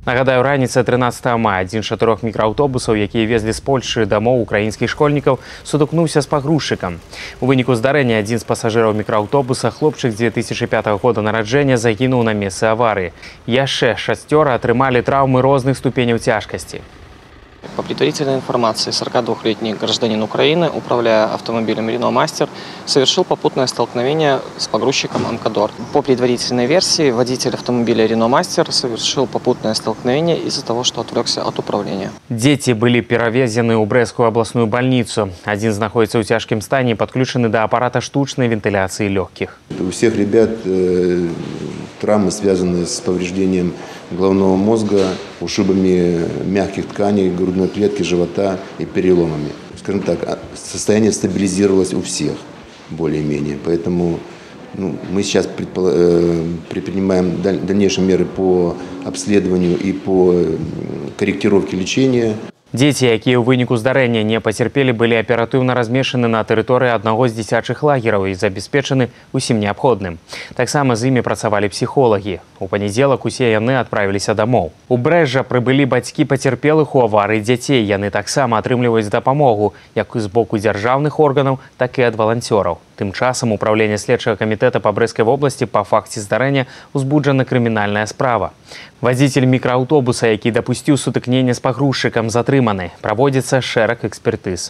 Нагадаю, раніцай 13 мая адзін з 4 мікрааўтобусаў, якія везлі з Польшчы дамоў украінскіх школьнікаў, сутыкнуўся з пагрузчыкам. У выніку здарэння адзін з пасажыраў мікрааўтобуса, хлопчык 2005 года нараджэння, загінуў на месцы аварыі. Яшчэ 6 атрымалі траўмы розных ступеняў цяжкасці. По предварительной информации, 42-летний гражданин Украины, управляя автомобилем Renault Master, совершил попутное столкновение с погрузчиком Амкадор. По предварительной версии, водитель автомобиля Renault Master совершил попутное столкновение из-за того, что отвлекся от управления. Дети были перевезены в Брестскую областную больницу. Один находится в тяжком стане и подключены до аппарата штучной вентиляции легких. У всех ребят травмы, связанные с повреждением головного мозга, ушибами мягких тканей, грудной клетки, живота и переломами. Скажем так, состояние стабилизировалось у всех более-менее. Поэтому мы сейчас предпринимаем дальнейшие меры по обследованию и по корректировке лечения. Дзеці, якія ў выніку здарэння не пацярпелі, былі аператыўна размешчаны на тэрыторыі аднаго з дзіцячых лагераў і забяспечаны ўсім неабходным. Таксама з імі працавалі псіхолагі. У панядзелак усе яны адправіліся дамоў. У Брэст жа прыбылі бацькі пацярпелых у аварыі дзяцей. Яны таксама атрымліваюць дапамогу як з боку дзяржаўных органаў, так і ад валанцёраў. Тым часам управлення следчага камітэта па Брэсцкай вобласці па факце здарэння узбуджана крымінальная справа. Вадзіцель мікрааўтобуса, які дапусціў сутыкнення з пагрузчыкам, затрыманы. Праводзіцца шэраг экспертыз.